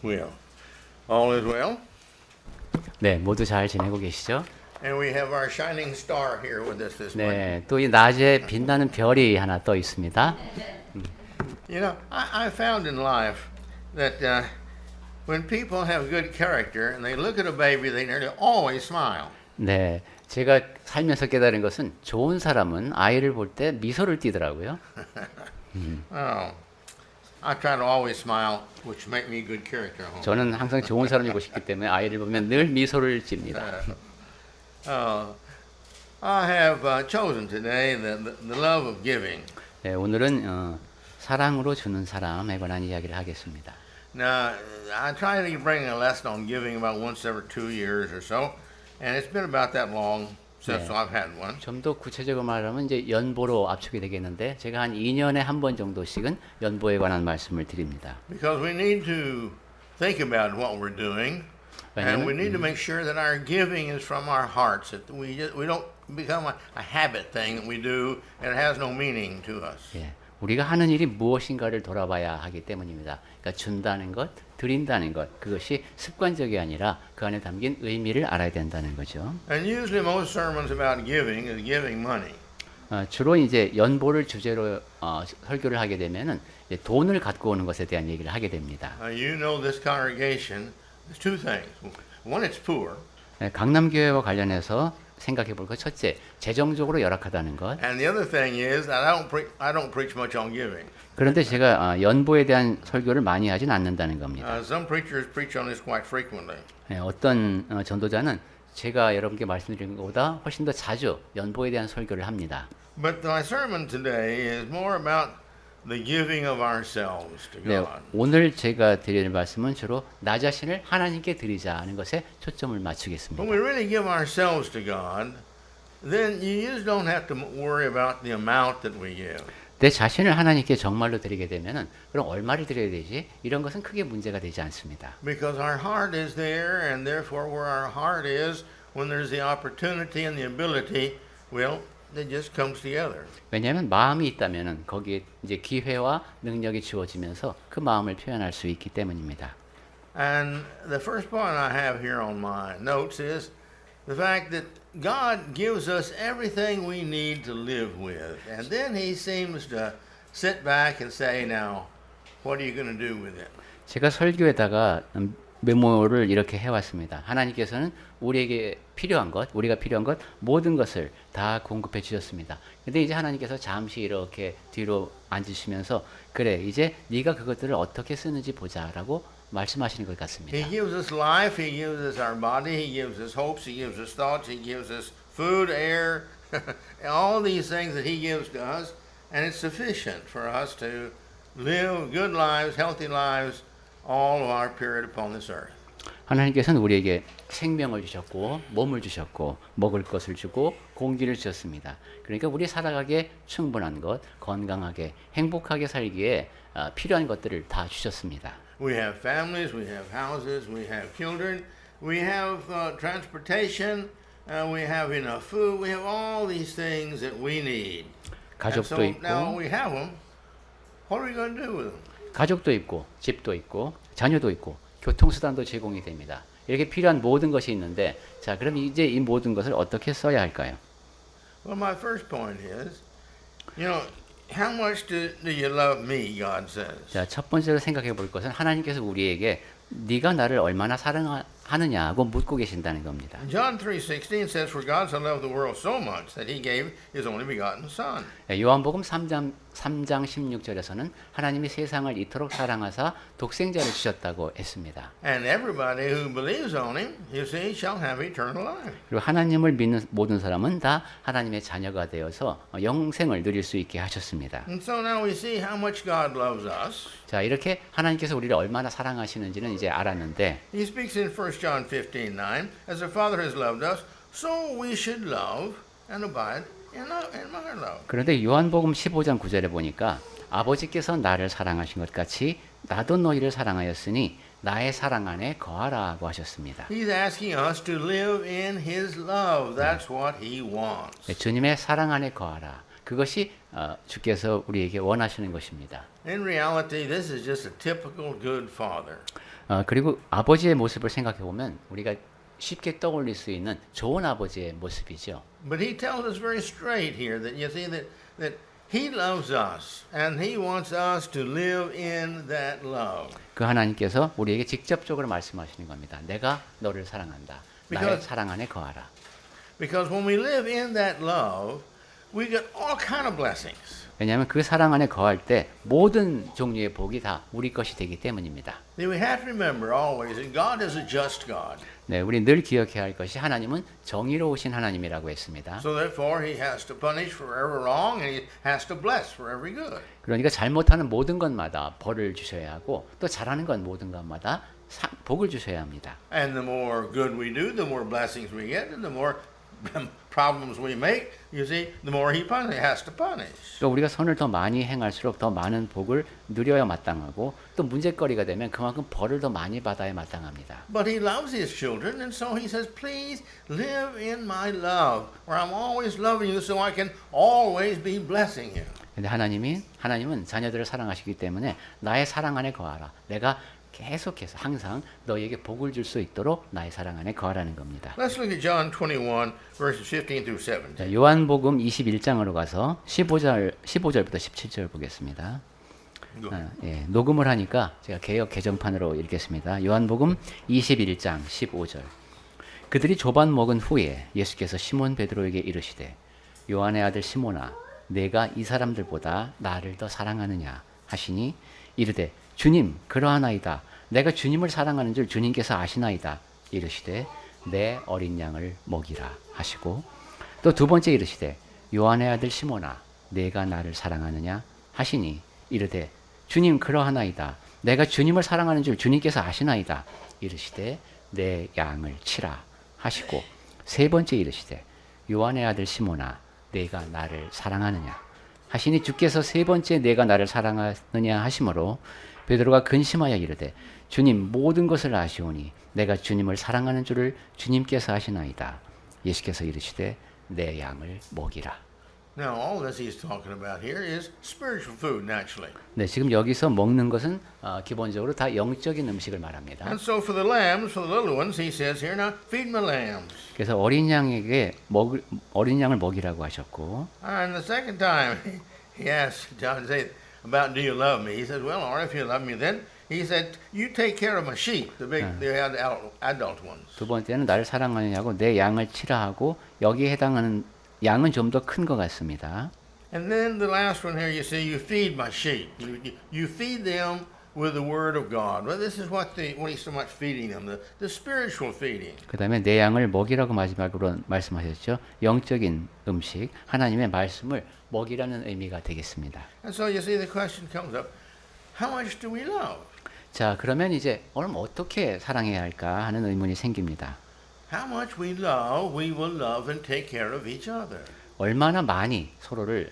will. All is well. 네, 모두 잘 지내고 계시죠? And we have our shining star here with us this morning. 네, 또 이 낮에 빛나는 별이 하나 떠 있습니다. You know, I found in life that when people have good character and they look at a baby, they nearly always smile. 네, 제가 살면서 깨달은 것은 좋은 사람은 아이를 볼 때 미소를 띠더라고요. Oh, I try to always smile, which make me good character. 저는 항상 좋은 사람이고 싶기 때문에 아이를 보면 늘 미소를 띱니다. I have chosen today the love of giving. 네, 오늘은 사랑으로 주는 사람에 관한 이야기를 하겠습니다. Now, I try to bring a lesson on giving about once every 2 years or so, and it's been about that long since 네. I've had one. 좀 더 구체적으로 말하면 이제 연보로 압축이 되겠는데 제가 한 2년에 한 번 정도씩은 연보에 관한 말씀을 드립니다. Because we need to think about what we're doing, and we need to make sure that our giving is from our hearts. That we don't become a habit thing that we do, and it has no meaning to us. 예, 우리가 하는 일이 무엇인가를 돌아봐야 하기 때문입니다. 그러니까 준다는 것, 드린다는 것, 그것이 습관적이 아니라 그 안에 담긴 의미를 알아야 된다는 거죠. And usually, most sermons about giving is giving money. 주로 이제 연보를 주제로 설교를 하게 되면은 이제 돈을 갖고 오는 것에 대한 얘기를 하게 됩니다. You know, this congregation is two things. One, it's poor, 강남교회와 관련해서 생각해 볼 것 첫째, 재정적으로 열악하다는 것. and the other thing is that I don't preach much on giving. 그런데 제가 연보에 대한 설교를 많이 하진 않는다는 겁니다. Some preachers preach on this quite frequently. 어떤 전도자는 제가 여러분께 말씀드린 것보다 훨씬 더 자주 연보에 대한 설교를 합니다. But my sermon today is more about the giving of ourselves to 네, God. 오늘 제가 드릴 말씀은 주로 나 자신을 하나님께 드리자는 것에 초점을 맞추겠습니다. When we really give ourselves to God, then you just don't have to worry about the amount that we give. 내 자신을 하나님께 정말로 드리게 되면은 그럼 얼마를 드려야 되지? 이런 것은 크게 문제가 되지 않습니다. Because our heart is there, and therefore where our heart is, when there's the opportunity and the ability, well, it just comes together. 왜냐하면 마음이 있다면은 거기에 이제 기회와 능력이 주어지면서 그 마음을 표현할 수 있기 때문입니다. And the first point I have here on my notes is the fact that God gives us everything we need to live with. And then he seems to sit back and say, now, what are you going to do with it? 제가 설교에다가 메모를 이렇게 해왔습니다. 하나님께서는 우리에게 필요한 것, 우리가 필요한 것 모든 것을 다 공급해 주셨습니다. 근데 이제 하나님께서 잠시 이렇게 뒤로 앉으시면서 그래 이제 네가 그것들을 어떻게 쓰는지 보자라고 말씀하시는 것 같습니다. He gives us life, he gives us our body, he gives us hopes, he gives us thoughts, he gives us food, air, all these things that he gives to us, and it's sufficient for us to live good lives, healthy lives, all of our period upon this earth. 하나님께서는 우리에게 생명을 주셨고 몸을 주셨고 먹을 것을 주고 공기를 주셨습니다. 그러니까 우리 살아가기에 충분한 것, 건강하게 행복하게 살기에 필요한 것들을 다 주셨습니다. We have families, we have houses, we have children, we have transportation, we have enough food, we have all these things that we need. And so 가족도 now 있고 we have them. What are we going to do with them? 가족도 있고 집도 있고 자녀도 있고 교통수단도 제공이 됩니다. 이렇게 필요한 모든 것이 있는데 자 그럼 이제 이 모든 것을 어떻게 써야 할까요? Well, my first point is, you know, how much do you love me, God says. 자, 첫 번째로 생각해 볼 것은 하나님께서 우리에게 네가 나를 얼마나 사랑하느냐고 묻고 계신다는 겁니다. John 3:16 says, For God so loved the world so much that he gave his only begotten Son. 요한복음 3장 16절에서는 하나님이 세상을 이토록 사랑하사 독생자를 주셨다고 했습니다. And everybody who believes on him, you see, shall have eternal life. 그리고 하나님을 믿는 모든 사람은 다 하나님의 자녀가 되어서 영생을 누릴 수 있게 하셨습니다. And so now we see how much God loves us. 자, 이렇게 하나님께서 우리를 얼마나 사랑하시는지는 이제 알았는데 He speaks in 1 John 15:9, As the Father has loved us, so we should love and abide in my love. 그런데 요한복음 15장 9절에 보니까 아버지께서 나를 사랑하신 것 같이 나도 너희를 사랑하였으니 나의 사랑 안에 거하라고 하셨습니다. He's asking us to live in his love. That's what he wants. 주님의 사랑 안에 거하라. 그것이 주께서 우리에게 원하시는 것입니다. In reality, this is just a typical good father. 그리고 아버지의 모습을 생각해 보면 우리가 쉽게 떠올릴 수 있는 좋은 아버지의 모습이죠. But he tells us very straight here that you see that he loves us and he wants us to live in that love. 그 하나님께서 우리에게 직접적으로 말씀하시는 겁니다. 내가 너를 사랑한다. 나의 사랑 안에 거하라. Because when we live in that love, we get all kind of blessings. 왜냐하면 그 사랑 안에 거할 때 모든 종류의 복이 다 우리 것이 되기 때문입니다. Then we have to remember always that God is a just God. 네, 우리 늘 기억해야 할 것이 하나님은 정의로우신 하나님이라고 했습니다. So therefore he has to punish for every wrong and he has to bless for every good. 그러니까 잘못하는 모든 것마다 벌을 주셔야 하고 또 잘하는 것 모든 것마다 복을 주셔야 합니다. And the more good we do, the more blessings we get, and the more problems we make, you see, the more he has to punish. 또 우리가 선을 더 많이 행할수록 더 많은 복을 누려야 마땅하고 또 문제거리가 되면 그만큼 벌을 더 많이 받아야 마땅합니다. But he loves his children, and so he says, please live in my love, where I'm always loving you so I can always be blessing you. 근데 하나님은 자녀들을 사랑하시기 때문에 나의 사랑 안에 거하라. 내가 계속해서 항상 너에게 복을 줄 수 있도록 나의 사랑 안에 거하라는 겁니다. Let's look at John 21, verses 15 through 17. 자, 요한복음 21장으로 가서 15절부터 17절 보겠습니다. 예, 녹음을 하니까 제가 개역 개정판으로 읽겠습니다. 요한복음 21장 15절. 그들이 조반 먹은 후에 예수께서 시몬 베드로에게 이르시되 요한의 아들 시몬아 내가 이 사람들보다 나를 더 사랑하느냐 하시니 이르되 주님 그러하나이다. 내가 주님을 사랑하는 줄 주님께서 아시나이다. 이르시되 내 어린 양을 먹이라 하시고 또 두 번째 이르시되 요한의 아들 시몬아 내가 나를 사랑하느냐 하시니 이르되 주님 그러하나이다. 내가 주님을 사랑하는 줄 주님께서 아시나이다. 이르시되 내 양을 치라 하시고 세 번째 이르시되 요한의 아들 시몬아 내가 나를 사랑하느냐 하시니 주께서 세 번째 내가 나를 사랑하느냐 하심으로 베드로가 근심하여 이르되 주님 모든 것을 아시오니 내가 주님을 사랑하는 줄을 주님께서 아시나이다. 예수께서 이르시되 내 양을 먹이라. Now, all this he's talking about here is spiritual food, naturally. 네, 지금 여기서 먹는 것은 기본적으로 다 영적인 음식을 말합니다. And so for the lambs, for the little ones, he says here, now feed my lambs. 그래서 어린 양에게 어린 양을 먹이라고 하셨고, And the second time, he asked John about do you love me? He said, well, or if you love me, then he said, you take care of my sheep, the adult ones. 두 번째는 나를 사랑하느냐고 내 양을 치라 하고 여기에 해당하는 양은 좀 더 큰 것 같습니다. And then the last one here, you see, you feed my sheep. You feed them with the word of God. Well, this is what he's so much feeding them, the spiritual feeding. 그 다음에 내 양을 먹이라고 마지막으로 말씀하셨죠. 영적인 음식, 하나님의 말씀을 먹이라는 의미가 되겠습니다. And so you see the question comes up, how much do we love? 자, 그러면 이제 오늘 어떻게 사랑해야 할까 하는 의문이 생깁니다. How much we love, we will love and take care of each other. 얼마나 많이 서로를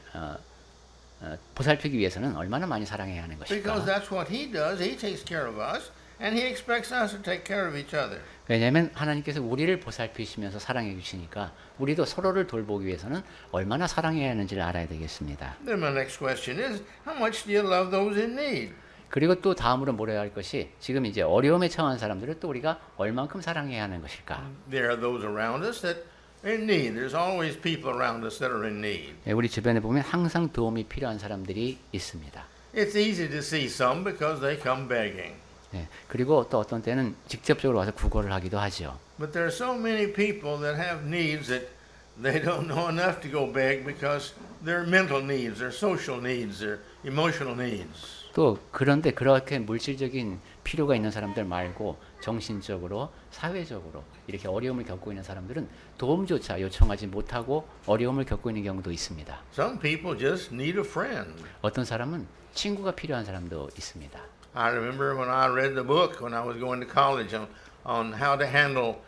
보살피기 위해서는 얼마나 많이 사랑해야 하는 Because 것일까? that's what he does. He takes care of us, and he expects us to take care of each other. 왜냐하면 하나님께서 우리를 보살피시면서 사랑해 주시니까 우리도 서로를 돌보기 위해서는 얼마나 사랑해야 하는지를 알아야 되겠습니다. Then my next question is, how much do you love those in need? 그리고 또 다음으로 물어야 할 것이 지금 이제 어려움에 처한 사람들을 또 우리가 얼만큼 사랑해야 하는 것일까? There are those around us that are in need. There's always people around us that are in need. 네, 우리 주변에 보면 항상 도움이 필요한 사람들이 있습니다. It's easy to see some because they come begging. 네, 그리고 또 어떤 때는 직접적으로 와서 구걸을 하기도 하죠. But there are so many people that have needs that they don't know enough to go beg because their mental needs, their social needs, their emotional needs. 또 그런데 그렇게 물질적인 필요가 있는 사람들 말고 정신적으로, 사회적으로 이렇게 어려움을 겪고 있는 사람들은 도움조차 요청하지 못하고 어려움을 겪고 있는 경우도 있습니다. Some people just need a friend. 어떤 사람은 친구가 필요한 사람도 있습니다. I remember when I read the book when I was going to college on how to handle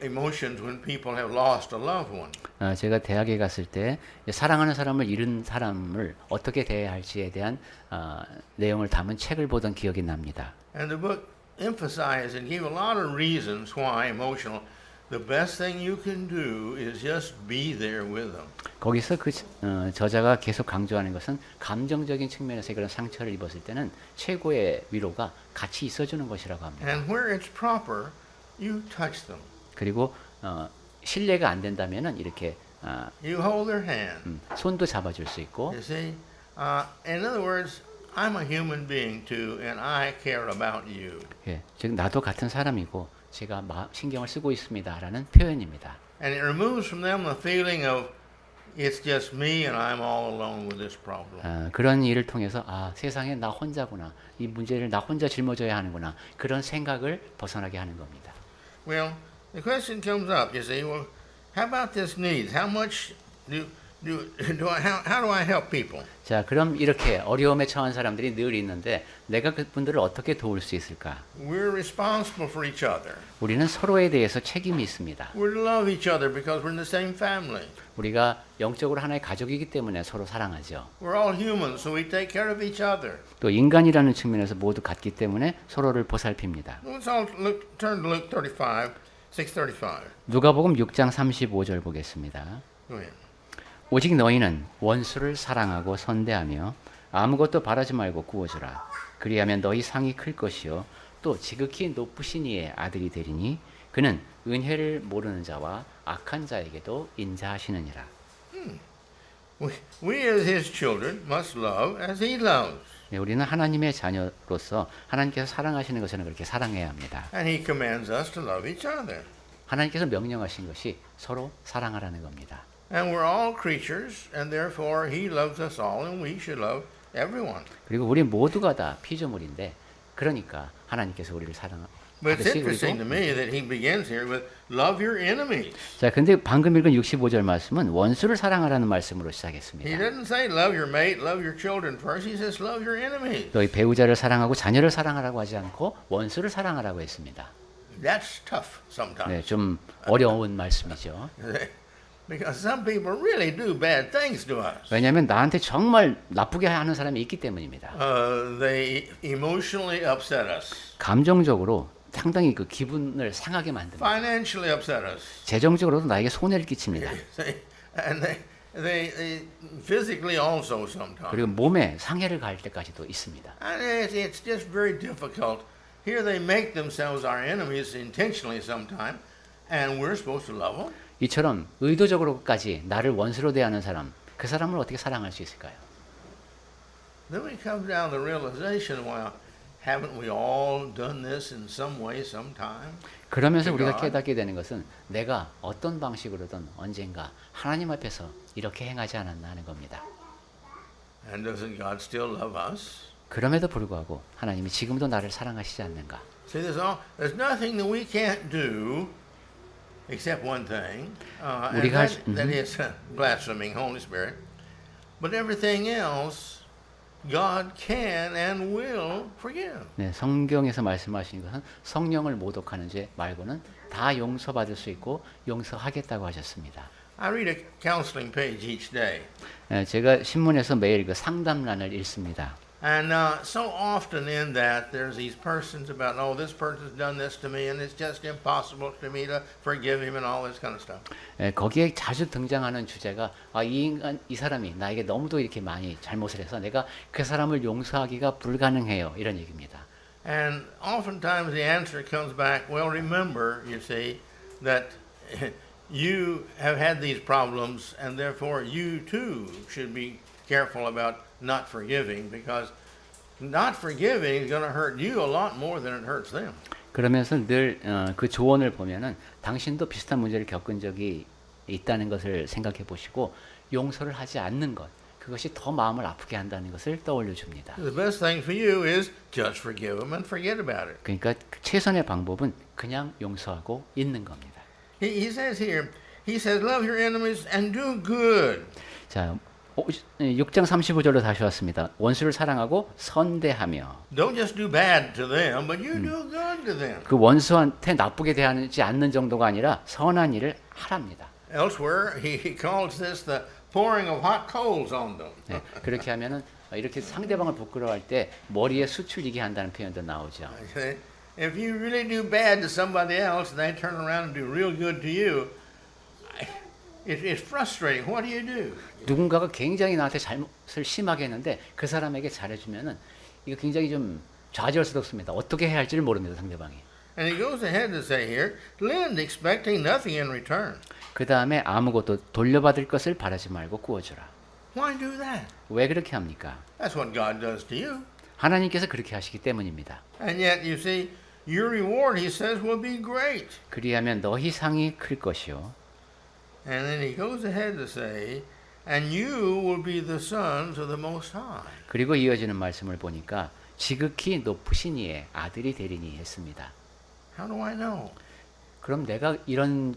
emotions when people have lost a loved one. 제가 대학에 갔을 때 사랑하는 사람을 잃은 사람을 어떻게 대해야 할지에 대한 내용을 담은 책을 보던 기억이 납니다. And the book emphasized and gave a lot of reasons why emotional the best thing you can do is just be there with them. 거기서 그 저자가 계속 강조하는 것은 감정적인 측면에서 그런 상처를 입었을 때는 최고의 위로가 같이 있어주는 것이라고 합니다. And where it's proper, you touch them. 그리고 신뢰가 안 된다면은 이렇게 You hold their hand. 손도 잡아줄 수 있고, You see? In other words, I'm a human being too, and I care about you. 예, 즉 나도 같은 사람이고 제가 신경을 쓰고 있습니다라는 표현입니다. And it removes from them the feeling of it's just me and I'm all alone with this problem. 그런 일을 통해서 세상에 나 혼자구나, 이 문제를 나 혼자 짊어져야 하는구나, 그런 생각을 벗어나게 하는 겁니다. Well, the question comes up, you see, well, how about this needs? How much how do I help people? 자, 그럼 이렇게 어려움에 처한 사람들이 늘 있는데 내가 그분들을 어떻게 도울 수 있을까? We're responsible for each other. 우리는 서로에 대해서 책임이 있습니다. We're to love each other because we're in the same family. 우리가 영적으로 하나의 가족이기 때문에 서로 사랑하죠. We're all humans, so we take care of each other. 또 인간이라는 측면에서 모두 같기 때문에 서로를 보살핍니다. Let's all turn to Luke 6:35. 누가복음 6장 35절 보겠습니다. Go ahead. 오직 너희는 원수를 사랑하고 선대하며 아무것도 바라지 말고 구워주라. 그리하면 너희 상이 클 것이요 또 지극히 높으신 이의 아들이 되리니 그는 은혜를 모르는 자와 악한 자에게도 인자하시느니라. We as his children must love as he loves. 네, 우리는 하나님의 자녀로서 하나님께서 사랑하시는 것을 그렇게 사랑해야 합니다. And he commands us to love each other. 하나님께서 명령하신 것이 서로 사랑하라는 겁니다. And we're all creatures, and therefore he loves us all, and we should love everyone. 그리고 우리 모두가 다 피조물인데 그러니까 하나님께서 우리를 But it's 사랑하듯이 interesting to me that he begins here with love your enemies. 자, 근데 방금 읽은 65절 말씀은 원수를 사랑하라는 말씀으로 He 시작했습니다. doesn't say love your mate, love your children first. He says love your enemies. 너희 배우자를 사랑하고 자녀를 사랑하라고 하지 않고 원수를 사랑하라고 했습니다. That's tough sometimes. 네, 좀 어려운 말씀이죠. Because some people really do bad things to us. 왜냐하면 나한테 정말 나쁘게 하는 사람이 있기 때문입니다. They emotionally upset us, 감정적으로 상당히 그 기분을 상하게 만듭니다. financially upset us, 재정적으로도 나에게 손해를 끼칩니다. and they physically also sometimes. 그리고 몸에 상해를 가할 때까지도 있습니다. And it's just very difficult. Here they make themselves our enemies intentionally sometime, and we're supposed to love them. 이처럼 의도적으로까지 나를 원수로 대하는 사람, 그 사람을 어떻게 사랑할 수 있을까요? Then we come down to the realization, well, haven't we all done this in some way, sometime? 그러면서 우리가 God. 깨닫게 되는 것은 내가 어떤 방식으로든 언젠가 하나님 앞에서 이렇게 행하지 않았나 하는 겁니다. And doesn't God still love us? 그럼에도 불구하고 하나님이 지금도 나를 사랑하시지 않는가? See, there's nothing that we can't do except one thing, and 우리가 that is blaspheming Holy Spirit. But everything else, God can and will forgive. 네, 성경에서 말씀하시는 것은 성령을 모독하는 죄 말고는 다 용서받을 수 있고 용서하겠다고 하셨습니다. I read a counseling page each day. 네, 제가 신문에서 매일 그 상담란을 읽습니다. And so often in that, there's these persons about, oh, this person's done this to me, and it's just impossible for me to forgive him, and all this kind of stuff. 거기에 자주 등장하는 주제가 이 사람이 나에게 너무도 이렇게 많이 잘못을 해서 내가 그 사람을 용서하기가 불가능해요. 이런 얘기입니다. And oftentimes the answer comes back, well, remember, you see, that you have had these problems, and therefore you too should be careful about not forgiving, because not forgiving is going to hurt you a lot more than it hurts them. 그러면서 늘 그 조언을 보면은 당신도 비슷한 문제를 겪은 적이 있다는 것을 생각해 보시고 용서를 하지 않는 것, 그것이 더 마음을 아프게 한다는 것을 떠올려 줍니다. The best thing for you is just forgive them and forget about it. 그러니까 최선의 방법은 그냥 용서하고 있는 겁니다. He says here, he says, love your enemies and do good. 자, 6장 35절로 다시 왔습니다. 원수를 사랑하고 선대하며. Don't just do bad to them, but you do good to them. 그 원수한테 나쁘게 대하지 않는 정도가 아니라 선한 일을 하랍니다. Elsewhere, he calls this the pouring of hot coals on them. 네, 그렇게 하면은 이렇게 상대방을 부끄러워할 때 머리에 수출이게 한다는 표현도 나오죠. Okay? if you really do bad to somebody else and they turn around and do real good to you, it's frustrating. What do you do? 누군가가 굉장히 나한테 잘못을 심하게 했는데 그 사람에게 잘해주면은 이거 굉장히 좀 좌절스럽습니다. 어떻게 해야 할지를 모릅니다, 상대방이. And he goes ahead to say here, lend expecting nothing in return. 그 다음에 아무것도 돌려받을 것을 바라지 말고 구워주라. Why do that? 왜 그렇게 합니까? That's what God does to you. 하나님께서 그렇게 하시기 때문입니다. And yet, you see, your reward, he says, will be great. 그리하면 너희 상이 클 것이요. And then he goes ahead to say, and you will be the sons of the Most High. 그리고 이어지는 말씀을 보니까 지극히 높으신 이의 아들이 되리니 했습니다. How do I know? 그럼 내가 이런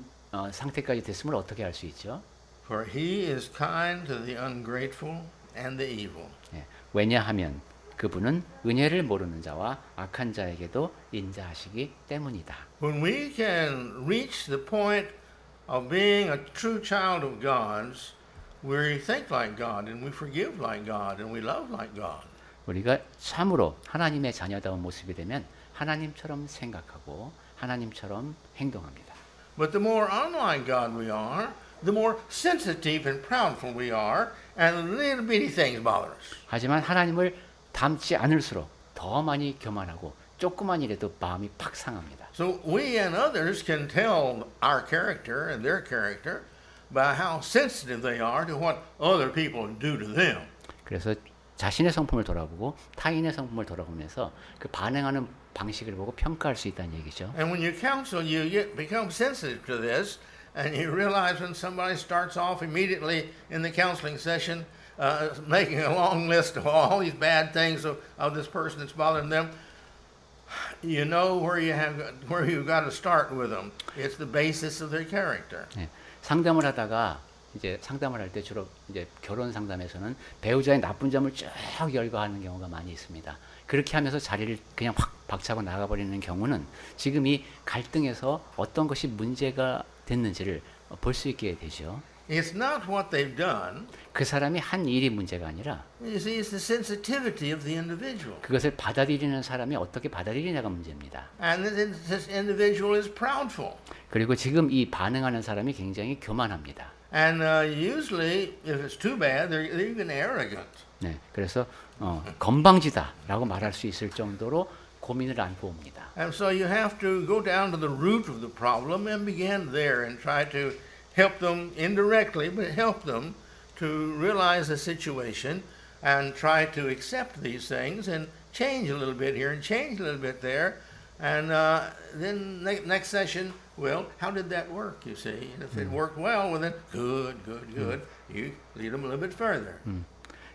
상태까지 됐음을 어떻게 알 수 있죠? For he is kind to the ungrateful and the evil. 예, 왜냐하면 그분은 은혜를 모르는 자와 악한 자에게도 인자하시기 때문이다. When we can reach the point of being a true child of God's, we think like God and we forgive like God and we love like God. 우리가 참으로 하나님의 자녀다운 모습이 되면 하나님처럼 생각하고 하나님처럼 행동합니다. But the more unlike God we are, the more sensitive and proudful we are, and little bitty things bother us. 하지만 하나님을 닮지 않을수록 더 많이 교만하고 조그만 일에도 마음이 팍 상합니다. So we and others can tell our character and their character by how sensitive they are to what other people do to them. 그래서 자신의 성품을 돌아보고 타인의 성품을 돌아보면서 그 반응하는 방식을 보고 평가할 수 있다는 얘기죠. And when you counsel, you become sensitive to this, and you realize when somebody starts off immediately in the counseling session, making a long list of all these bad things of this person that's bothering them, you know where you've got to start with them. It's the basis of their character. 네, 상담을 하다가 이제 상담을 할 때 주로 이제 결혼 상담에서는 배우자의 나쁜 점을 쭉 열거하는 경우가 많이 있습니다. 그렇게 하면서 자리를 그냥 확 박차고 나가버리는 경우는 지금 이 갈등에서 어떤 것이 문제가 됐는지를 볼 수 있게 되죠. It's not what they've done. 그 사람이 한 일이 문제가 아니라 You see, it's the sensitivity of the individual. 그것을 받아들이는 사람이 어떻게 받아들이냐가 문제입니다. And this individual is proudful. 그리고 지금 이 반응하는 사람이 굉장히 교만합니다. And usually, if it's too bad, they're even arrogant. 네, 그래서 건방지다라고 말할 수 있을 정도로 고민을 안고 옵니다. And so you have to go down to the root of the problem and begin there and try to help them indirectly, but help them to realize the situation and try to accept these things and change a little bit here and change a little bit there. And then next session, well, how did that work, you see? And if it worked well, well then, good. You lead them a little bit further.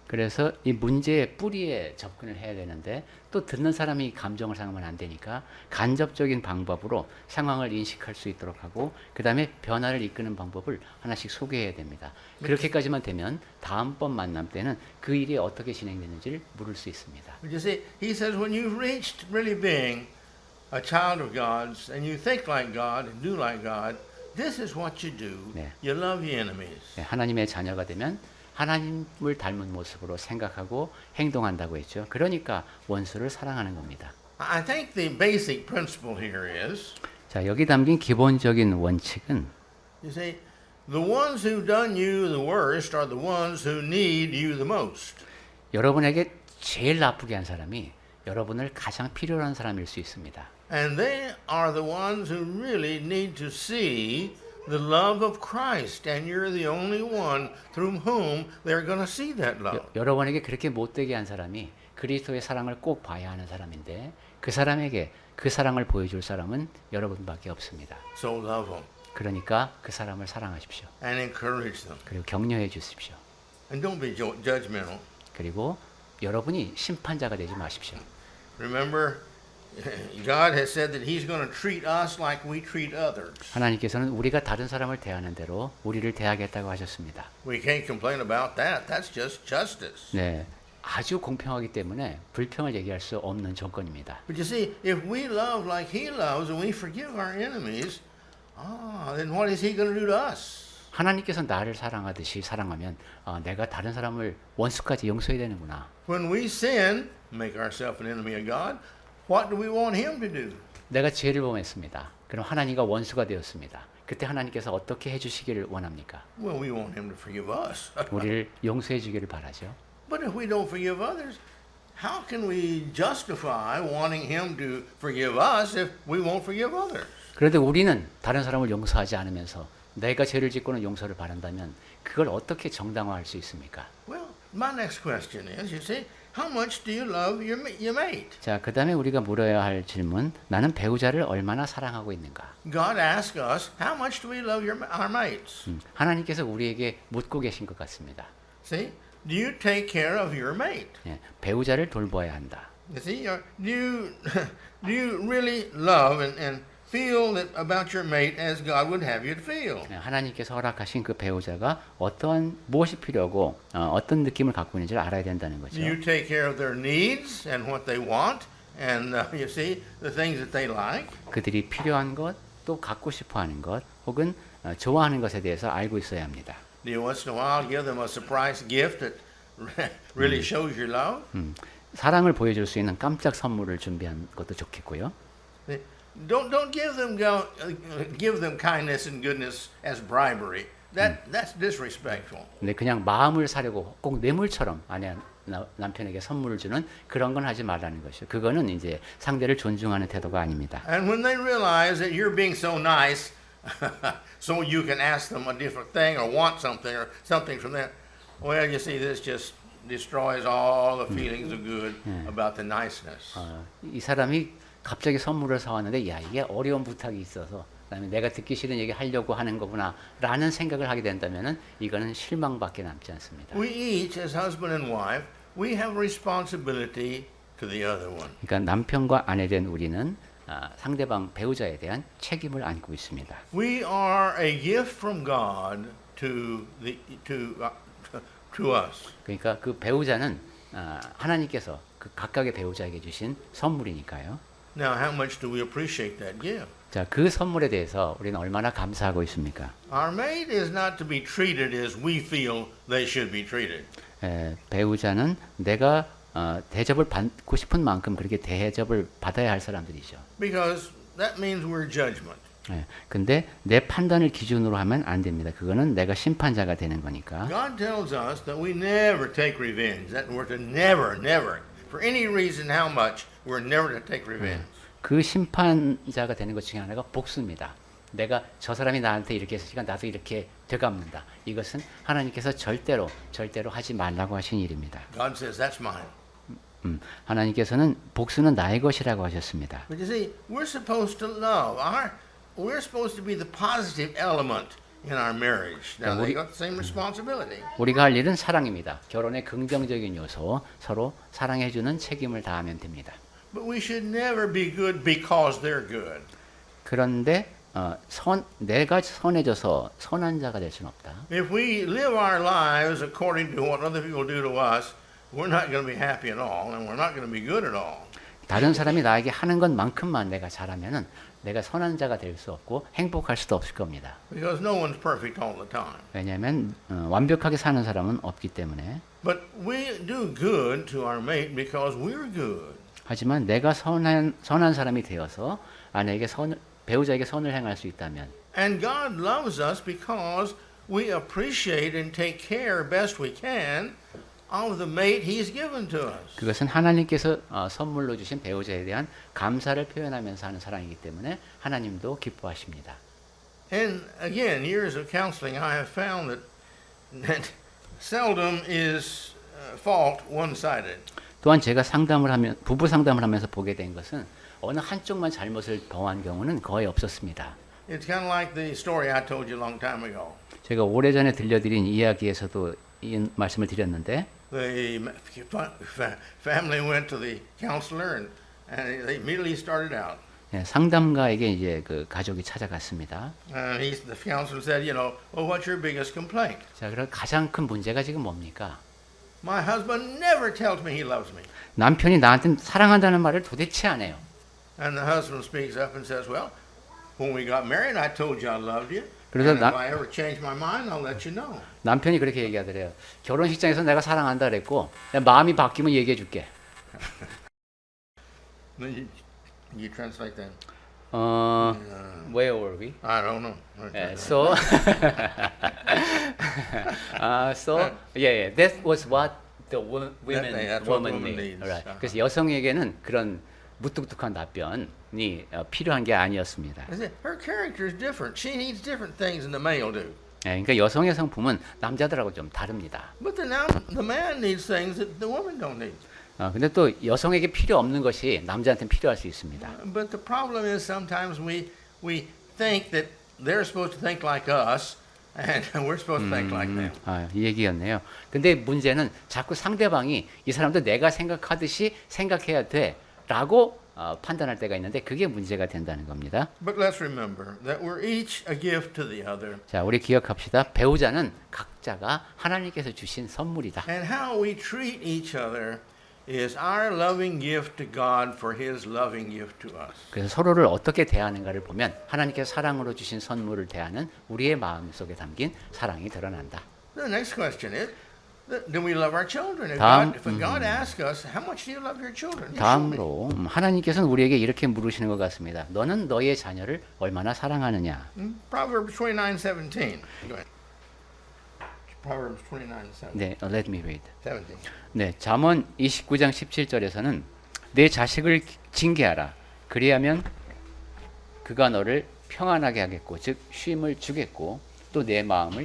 그래서 이 문제의 뿌리에 접근을 해야 되는데 또 듣는 사람이 감정을 상하면 안 되니까 간접적인 방법으로 상황을 인식할 수 있도록 하고 그 다음에 변화를 이끄는 방법을 하나씩 소개해야 됩니다. 그렇게까지만 되면 다음번 만남 때는 그 일이 어떻게 진행되는지를 물을 수 있습니다. But you see, he says when you've reached really being a child of God's and you think like God and do like God, this is what you do. 네. You love your enemies. 네, 하나님의 자녀가 되면 하나님을 닮은 모습으로 생각하고 행동한다고 했죠. 그러니까 원수를 사랑하는 겁니다. I think the basic principle here is, 자, 여기 담긴 기본적인 원칙은 you see, the ones who've done you the worst are the ones who need you the most. 여러분에게 제일 나쁘게 한 사람이 여러분을 가장 필요로 한 사람일 수 있습니다. And they are the ones who really need to see the love of Christ, and you're the only one through whom they're going to see that love. 여러분에게 그렇게 못되게 한 사람이 그리스도의 사랑을 꼭 봐야 하는 사람인데 그 사람에게 그 사랑을 보여줄 사람은 여러분밖에 없습니다. So love them 그러니까 그 사람을 사랑하십시오. and encourage them. 그리고 격려해 주십시오. And don't be judgmental. 그리고 여러분이 심판자가 되지 마십시오. Remember, God has said that He's going to treat us like we treat others. 하나님께서는 우리가 다른 사람을 대하는 대로 우리를 대하겠다고 하셨습니다. We can't complain about that. That's just justice. 네, 아주 공평하기 때문에 불평을 얘기할 수 없는 조건입니다. But you see, if we love like He loves and we forgive our enemies, then what is He going to do to us? 하나님께서 나를 사랑하듯이 사랑하면 내가 다른 사람을 원수까지 용서해야 되는구나. When we sin, make ourselves an enemy of God, what do we want Him to do? 내가 죄를 범했습니다. 그럼 하나님과 원수가 되었습니다. 그때 하나님께서 어떻게 해주시기를 원합니까? Well, we want him to forgive us. 우리를 용서해 주기를 바라죠. But if we don't forgive others, how can we justify wanting him to forgive us if we won't forgive others? 그런데 우리는 다른 사람을 용서하지 않으면서 내가 죄를 짓고는 용서를 바란다면 그걸 어떻게 정당화할 수 있습니까? Well, my next question is, you see, how much do you love your mate? 자, 그 다음에 우리가 물어야 할 질문, 나는 배우자를 얼마나 사랑하고 있는가? God asks us, how much do we love our mates? 하나님께서 우리에게 묻고 계신 것 같습니다. See, do you take care of your mate? 예, 배우자를 돌봐야 한다. You see, do you really love and feel that about your mate as God would have you to feel? 예, 하나님께서 허락하신 그 배우자가 어떠한 무엇이 필요하고 어떤 느낌을 갖고 있는지를 알아야 된다는 거죠. Do you take care of their needs and what they want, and you see the things that they like? 그들이 필요한 것, 또 갖고 싶어하는 것, 혹은 좋아하는 것에 대해서 알고 있어야 합니다. Do you once in a while give them a surprise gift that really shows your love? 사랑을 보여줄 수 있는 깜짝 선물을 준비한 것도 좋겠고요. Don't give them kindness and goodness as bribery. That's disrespectful. 근데 그냥 마음을 사려고 꼭 뇌물처럼 남편에게 선물을 주는 그런 건 하지 말라는 것이죠. 그거는 이제 상대를 존중하는 태도가 아닙니다. And when they realize that you're being so nice, so you can ask them a different thing or want something or something from them, well, you see, this just destroys all the feelings of good about the niceness. 이 사람이 갑자기 선물을 사왔는데 야 이게 어려운 부탁이 있어서 그다음에 내가 듣기 싫은 얘기 하려고 하는 거구나라는 생각을 하게 된다면은 이거는 실망밖에 남지 않습니다. We each, as husband and wife, we have responsibility to the other one. 그러니까 남편과 아내 된 우리는 상대방 배우자에 대한 책임을 안고 있습니다. We are a gift from God to us. 그러니까 그 배우자는 하나님께서 그 각각의 배우자에게 주신 선물이니까요. Now, how much do we appreciate that gift? 자, 그 선물에 대해서 우리는 얼마나 감사하고 있습니까? Our mate is not to be treated as we feel they should be treated. 배우자는 내가 대접을 받고 싶은 만큼 그렇게 대접을 받아야 할 사람들이죠. Because that means we're judgment. 근데 내 판단을 기준으로 하면 안 됩니다. 그거는 내가 심판자가 되는 거니까. God tells us that we never take revenge. That we're to never, for any reason how much, we're never to take revenge. 그 심판자가 되는 것 중에 하나가 복수입니다. 내가 저 사람이 나한테 이렇게 했으니까 나도 이렇게 되갚는다. 이것은 하나님께서 절대로 하지 말라고 하신 일입니다. God says that's mine. 하나님께서는 복수는 나의 것이라고 하셨습니다. But you see, we're supposed to love. We're supposed to be the positive element in our marriage. Now they got the same responsibility. 우리가 할 일은 사랑입니다. 결혼의 긍정적인 요소, 서로 사랑해주는 책임을 다하면 됩니다. But we should never be good because they're good. 그런데 내가 선해져서 선한 자가 될 수는 없다. If we live our lives according to what other people do to us, we're not going to be happy at all, and we're not going to be good at all. 다른 사람이 나에게 하는 것만큼만 내가 잘하면은 내가 선한 자가 될 수 없고 행복할 수도 없을 겁니다. Because no one's perfect all the time. 왜냐하면 완벽하게 사는 사람은 없기 때문에. But we do good to our mate because we're good. 하지만 내가 선한 사람이 되어서 아내에게 배우자에게 선을 행할 수 있다면. And God loves us because we appreciate and take care best we can of the mate He's given to us. 그것은 하나님께서 선물로 주신 배우자에 대한 감사를 표현하면서 하는 사랑이기 때문에 하나님도 기뻐하십니다. And again, years of counseling, I have found that seldom is fault one-sided. 또한 제가 부부 상담을 하면서 보게 된 것은 어느 한쪽만 잘못을 범한 경우는 거의 없었습니다. It's kind of like the story I told you a long time ago. 제가 오래전에 들려드린 이야기에서도 이 말씀을 드렸는데 The family went to the counselor and they immediately started out. 상담가에게 이제 그 가족이 찾아갔습니다. The counselor said, well, what's your biggest complaint? 자, 그럼 가장 큰 문제가 지금 뭡니까? My husband never tells me he loves me. 남편이 나한테 사랑한다는 말을 도대체 안 해요. And the husband speaks up and says, well, when we got married, I told you I loved you. 그래서 And if I ever change my mind, I'll let you know. 남편이 그렇게 얘기하더래요. 결혼식장에서 내가 사랑한다 그랬고 마음이 바뀌면 얘기해 줄게. You translate that. where were we? I don't know. So, that was what the That's what woman woman need. needs. Right. 그래서 여성에게는 그런 무뚝뚝한 답변이 필요한 게 아니었습니다. Her character is different. She needs different things than the male do. 그러니까 여성의 성품은 남자들하고 좀 다릅니다. But the man needs things that the woman don't need. 근데 또 여성에게 필요 없는 것이 남자한테는 필요할 수 있습니다. But the problem is sometimes we think that they're supposed to think like us, and we're supposed to think like them. 이 얘기였네요. 근데 문제는 자꾸 상대방이 이 사람도 내가 생각하듯이 생각해야 돼라고 판단할 때가 있는데 그게 문제가 된다는 겁니다. But let's remember that we're each a gift to the other. 자, 우리 기억합시다. 배우자는 각자가 하나님께서 주신 선물이다. And how we treat each other is our loving gift to God for His loving gift to us. 그래서 서로를 어떻게 대하는가를 보면 하나님께서 사랑으로 주신 선물을 대하는 우리의 마음 속에 담긴 사랑이 드러난다. The next question is, do we love our children? If God asks us, how much do you love your children? 다음으로 하나님께서는 우리에게 이렇게 물으시는 것 같습니다. 너는 너의 자녀를 얼마나 사랑하느냐? Proverbs 29:17. Go ahead. Proverbs 29:17. 네, let me read. 17. 네, 잠언 29장 17절에서는 내 자식을 징계하라. 그리하면 그가 너를 평안하게 하겠고, 즉 쉼을 주겠고, 또 내 마음에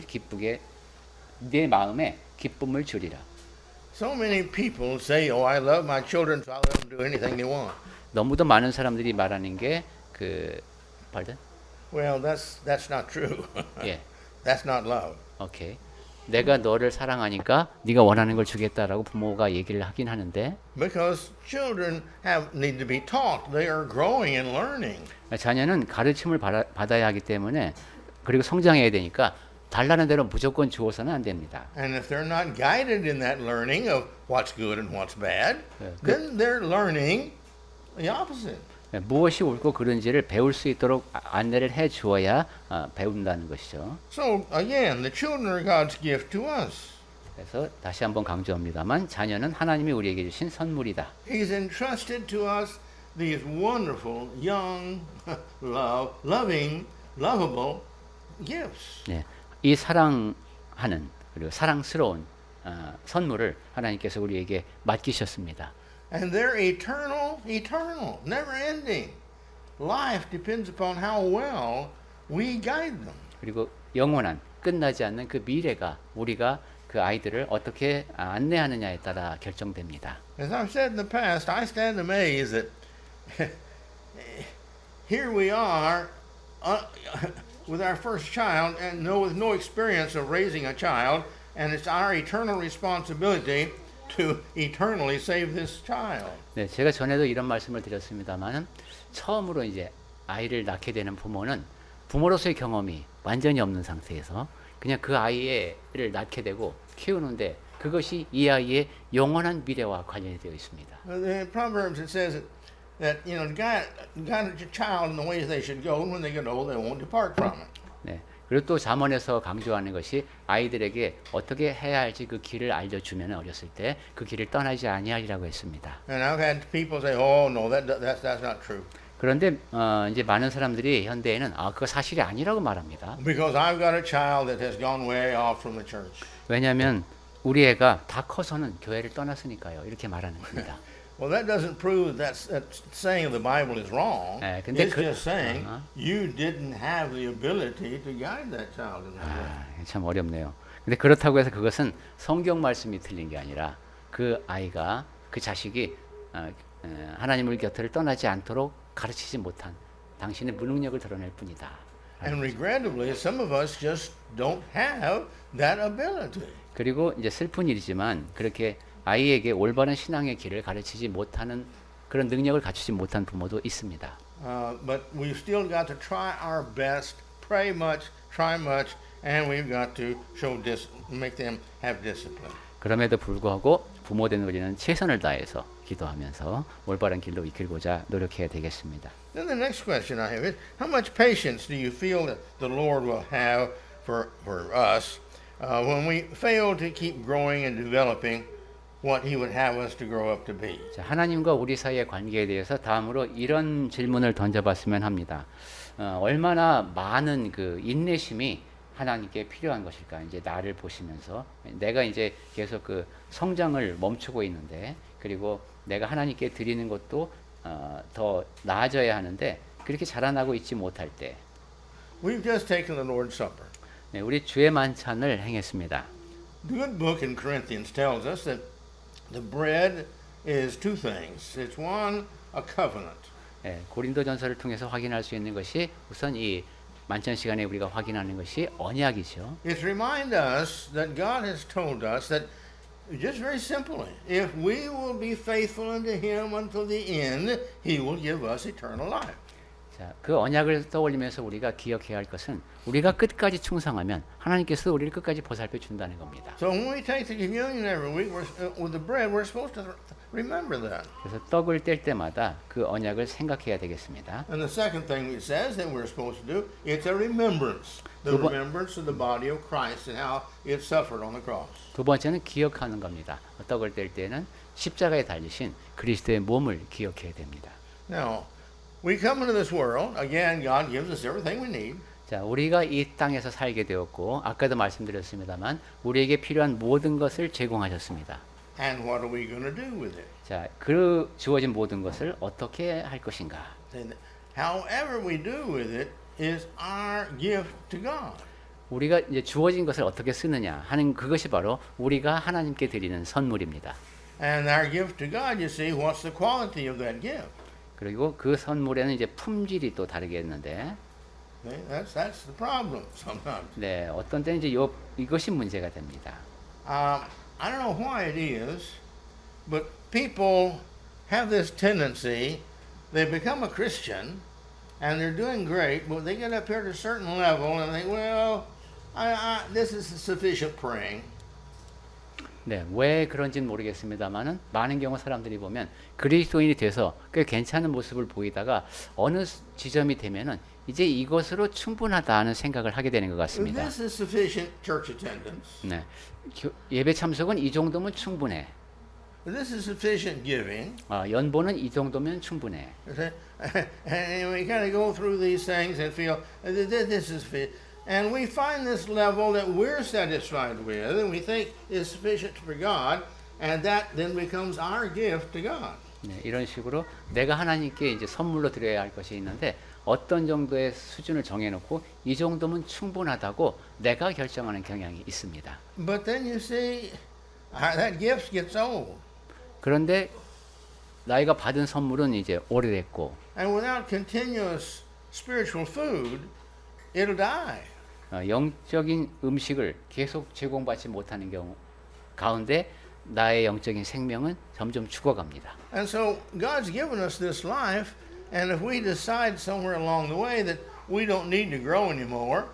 기쁨을 주리라. So many people say, "Oh, I love my children, so I'll let them do anything they want." 너무도 많은 사람들이 말하는 게 pardon? Well, that's not true. 예, That's not love. 오케이. 내가 너를 사랑하니까 네가 원하는 걸 주겠다라고 부모가 얘기를 하긴 하는데 Because children need to be taught. They are growing and learning. 자녀는 가르침을 받아야 하기 때문에 그리고 성장해야 되니까 달라는 대로 무조건 주어서는 안 됩니다. And if they're not guided in that learning of what's good and what's bad, then they're learning the opposite. 무엇이 옳고 그른지를 배울 수 있도록 안내를 해 주어야 배운다는 것이죠. So again, the children are God's gift to us. 그래서 다시 한번 강조합니다만 자녀는 하나님이 우리에게 주신 선물이다. He's entrusted to us these wonderful, young, loving, lovable gifts. 네, 이 사랑하는 그리고 사랑스러운 선물을 하나님께서 우리에게 맡기셨습니다. And they're eternal, never ending. Life depends upon how well we guide them. 그리고 영원한 끝나지 않는 그 미래가 우리가 그 아이들을 어떻게 안내하느냐에 따라 결정됩니다. As I've said in the past, I stand amazed that here we are with our first child and with no experience of raising a child, and it's our eternal responsibility to eternally save this child. 네, 제가 전에도 이런 말씀을 드렸습니다만 처음으로 이제 아이를 낳게 되는 부모는 부모로서의 경험이 완전히 없는 상태에서 그냥 그 아이를 낳게 되고 키우는데 그것이 이 아이의 영원한 미래와 관련이 되어 있습니다. In Proverbs it says that guide your child in the ways they should go, and when they get old, they won't depart from it. 네. 그리고 또 잠언에서 강조하는 것이 아이들에게 어떻게 해야 할지 그 길을 알려주면 어렸을 때 그 길을 떠나지 아니하리라고 했습니다. And I've had people say, "Oh no, that's not true." 그런데 이제 많은 사람들이 현대에는 그거 사실이 아니라고 말합니다. Because I've got a child that has gone way off from the church. 왜냐하면 우리 애가 다 커서는 교회를 떠났으니까요. 이렇게 말하는 겁니다. Well, that doesn't prove that saying of the Bible is wrong. 근데 It's just saying you didn't have the ability to guide that child in that way. 참 어렵네요. 근데 그렇다고 해서 그것은 성경 말씀이 틀린 게 아니라 그 아이가 그 자식이 하나님을 곁을 떠나지 않도록 가르치지 못한 당신의 무능력을 드러낼 뿐이다. And regrettably, some of us just don't have that ability. 그리고 이제 슬픈 일이지만 그렇게 아이에게 올바른 신앙의 길을 가르치지 못하는 그런 능력을 갖추지 못한 부모도 있습니다. But we've still got to try our best, pray much, try much, and we've got to make them have discipline. 그럼에도 불구하고 부모된 우리는 최선을 다해서 기도하면서 올바른 길로 이끌고자 노력해야 되겠습니다. Then the next question I have is, how much patience do you feel that the Lord will have for us when we fail to keep growing and developing what He would have us to grow up to be. 자, 하나님과 우리 사이의 관계에 대해서 다음으로 이런 질문을 던져봤으면 합니다. 얼마나 많은 그 인내심이 하나님께 필요한 것일까? 이제 나를 보시면서 내가 이제 계속 그 성장을 멈추고 있는데, 그리고 내가 하나님께 드리는 것도 더 나아져야 하는데 그렇게 자라나고 있지 못할 때, We've just taken the Lord's Supper. 네, 우리 주의 만찬을 행했습니다. The good book in Corinthians tells us that the bread is two things. It's one, a covenant. 예, 고린도전서를 통해서 확인할 수 있는 것이 우선 이 만찬 시간에 우리가 확인하는 것이 언약이죠. It's remind us that God has told us that, just very simply, if we will be faithful unto Him until the end, He will give us eternal life. 자, 그 언약을 떠올리면서 우리가 기억해야 할 것은 우리가 끝까지 충성하면 하나님께서 우리를 끝까지 보살펴 준다는 겁니다. So when we take the communion every week with the bread, we're supposed to remember that. 그래서 떡을 뗄 때마다 그 언약을 생각해야 되겠습니다. And the second thing it says that we're supposed to do, it's a remembrance. The 두 번- remembrance of the body of Christ and how it suffered on the cross. 두 번째는 기억하는 겁니다. 떡을 뗄 때는 십자가에 달리신 그리스도의 몸을 기억해야 됩니다. Now, we come into this world, again, God gives us everything we need. 자, 우리가 이 땅에서 살게 되었고 아까도 말씀드렸습니다만 우리에게 필요한 모든 것을 제공하셨습니다. And what are we going to do with it? 자, 그 주어진 모든 것을 어떻게 할 것인가? And however we do with it is our gift to God. 우리가 이제 주어진 것을 어떻게 쓰느냐 하는 그것이 바로 우리가 하나님께 드리는 선물입니다. And our gift to God, you see, what's the quality of that gift? 그리고 그 선물에는 이제 품질이 또 다르겠는데, Okay? That's the problem sometimes. 네, 어떤 때는 이제 이것이 문제가 됩니다. I don't know why it is, but people have this tendency, they become a Christian, and they're doing great, but they get up here to a certain level and they, well, this is sufficient praying. 네, 왜 그런지는 모르겠습니다만은 많은 경우 사람들이 보면 그리스도인이 돼서 꽤 괜찮은 모습을 보이다가 어느 지점이 되면은 이제 이것으로 충분하다는 생각을 하게 되는 것 같습니다. This is sufficient church attendance. 네, 예배 참석은 이 정도면 충분해. This is sufficient giving. 연보는 이 정도면 충분해. And we kind of go through these things and feel this is fit. And we find this level that we're satisfied with and we think is sufficient for God, and that then becomes our gift to God. 네, 이런 식으로 내가 하나님께 이제 선물로 드려야 할 것이 있는데 어떤 정도의 수준을 정해놓고 이 정도면 충분하다고 내가 결정하는 경향이 있습니다. But then you see, that gift gets old. 그런데 나이가 받은 선물은 이제 오래됐고, And without continuous spiritual food, it'll die. 영적인 음식을 계속 제공받지 못하는 경우 가운데 나의 영적인 생명은 점점 죽어갑니다. And so God's given us this life, and if we decide somewhere along the way that we don't need to grow anymore,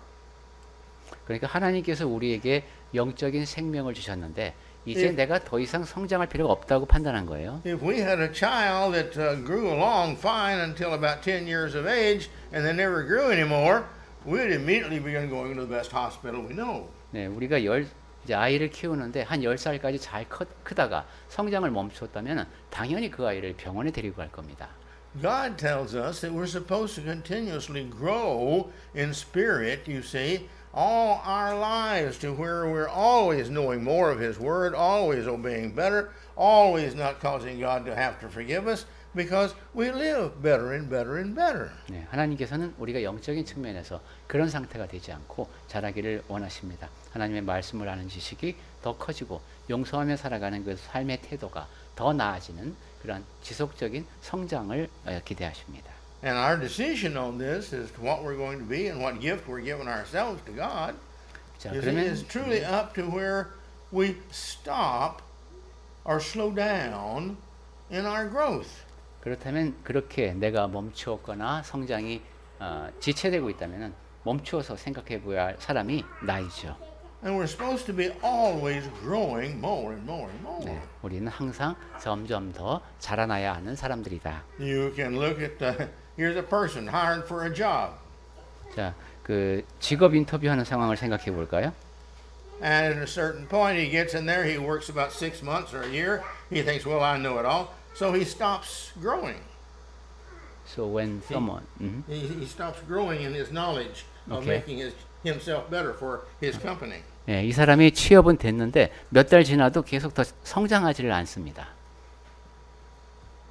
그러니까 하나님께서 우리에게 영적인 생명을 주셨는데 이제 예. 내가 더 이상 성장할 필요가 없다고 판단한 거예요. if we had a child that grew along fine until about 10 years of age and then never grew anymore, we'd immediately begin going to the best hospital we know. 네, 우리가 이제 아이를 키우는데 한 10살까지 잘 크다가 성장을 멈췄다면 당연히 그 아이를 병원에 데리고 갈 겁니다. God tells us that we're supposed to continuously grow in spirit, you see, all our lives to where we're always knowing more of His Word, always obeying better, always not causing God to have to forgive us because we live better and better and better. 네, 하나님께서는 우리가 영적인 측면에서 그런 상태가 되지 않고 자라기를 원하십니다. 하나님의 말씀을 아는 지식이 더 커지고 용서하며 살아가는 그 삶의 태도가 더 나아지는 그런 지속적인 성장을 기대하십니다. And our decision on this as to what we're going to be and what gift we're giving ourselves to God 자, is, 그러면 is truly up to where we stop or slow down in our growth. 그렇다면 그렇게 내가 멈추었거나 성장이 지체되고 있다면 멈추어서 생각해 보아야 할 사람이 나이죠. And we're supposed to be always growing more and more and more. 네, 우리는 항상 점점 더 자라나야 하는 사람들이다. You can look at here's a person hired for a job. 자, 그 직업 인터뷰하는 상황을 생각해 볼까요? And at a certain point, he gets in there, he works about 6 months or a year. He thinks, well, I know it all. So he stops growing. So when someone He stops growing in his knowledge of Okay. making himself better for his company. 예, 이 사람이 취업은 됐는데 몇 달 지나도 계속 더 성장하지를 않습니다.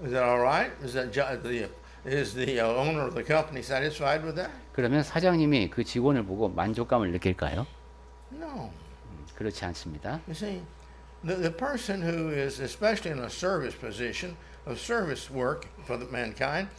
Is that all right? Is the owner of the company satisfied with that? 그러면 사장님이 그 직원을 보고 만족감을 느낄까요? No. 그렇지 않습니다. You see, the person who is, especially in a service position of service work for the mankind,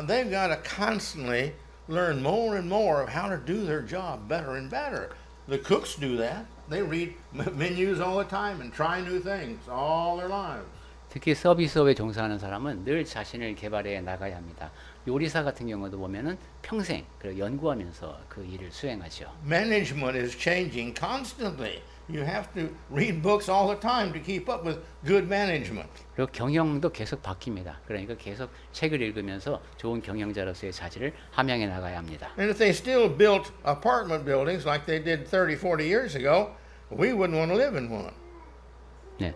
they've got to constantly learn more and more of how to do their job better and better. The cooks do that. They read menus all the time and try new things all their lives. 특히 서비스업에 종사하는 사람은 늘 자신을 개발해 나가야 합니다. 요리사 같은 경우도 보면은 평생 연구하면서 그 일을 수행하죠. Management is changing constantly. You have to read books all the time to keep up with good management. 그리고 경영도 계속 바뀝니다. 그러니까 계속 책을 읽으면서 좋은 경영자로서의 자질을 함양해 나가야 합니다. And if they still built apartment buildings like they did 30, 40 years ago, we wouldn't want to live in one. 네,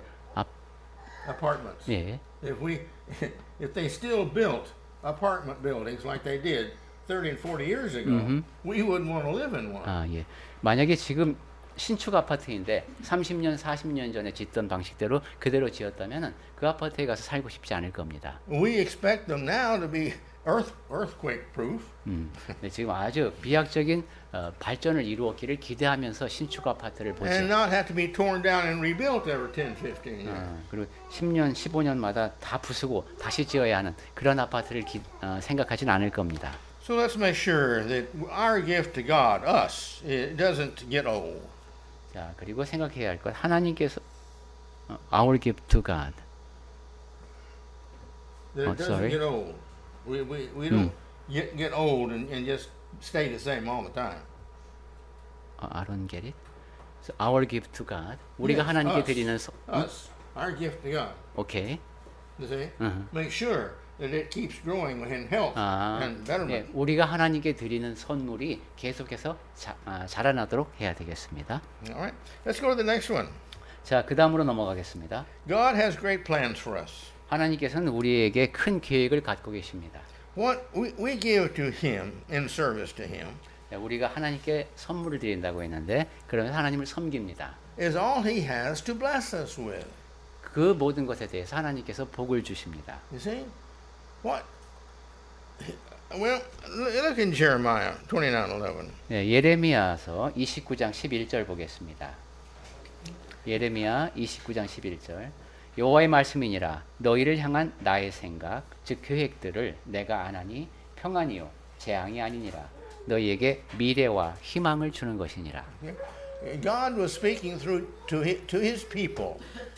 Apartments. 예, If they still built apartment buildings like they did 30 and 40 years ago, we wouldn't want to live in one. 예. 만약에 지금 신축 아파트인데 30년, 40년 전에 짓던 방식대로 그대로 지었다면은 그 아파트에 가서 살고 싶지 않을 겁니다. We expect them now to be earthquake proof. 네, 지금 아주 비약적인 발전을 이루었기를 기대하면서 신축 아파트를 보죠. And not have to be torn down and rebuilt every 10, 15 years. 그리고 10년, 15년마다 다 부수고 다시 지어야 하는 그런 아파트를 생각하진 않을 겁니다. So let's make sure that our gift to God, us, it doesn't get old. 자, 그리고 생각해야 할 것 하나님께서 our gift to God. That Oh, it doesn't sorry. get old. We don't get old and just stay the same all the time. I don't get it. So our gift to God. 우리가 Yes, 하나님께 us. 드리는 Us, our gift to God. 오케이. You see? Make sure that it keeps growing in health and 예, betterment. 우리가 하나님께 드리는 선물이 계속해서 자라나도록 해야 되겠습니다. All right. Let's go to the next one. 자, 그 다음으로 넘어가겠습니다. God has great plans for us. 하나님께서는 우리에게 큰 계획을 갖고 계십니다. What we give to Him in service to Him 우리가 하나님께 선물을 드린다고 했는데 그러면 하나님을 섬깁니다. is all He has to bless us with. 그 모든 것에 대해서 하나님께서 복을 주십니다. You see? What? Well, look in Jeremiah 29:11. 네, 예레미야서 29장 11절 보겠습니다. 예레미야 29장 11절. 여호와의 말씀이니라 너희를 향한 나의 생각 즉 계획들을 내가 아나니 평안이요 재앙이 아니니라 너희에게 미래와 희망을 주는 것이니라. God was speaking to His people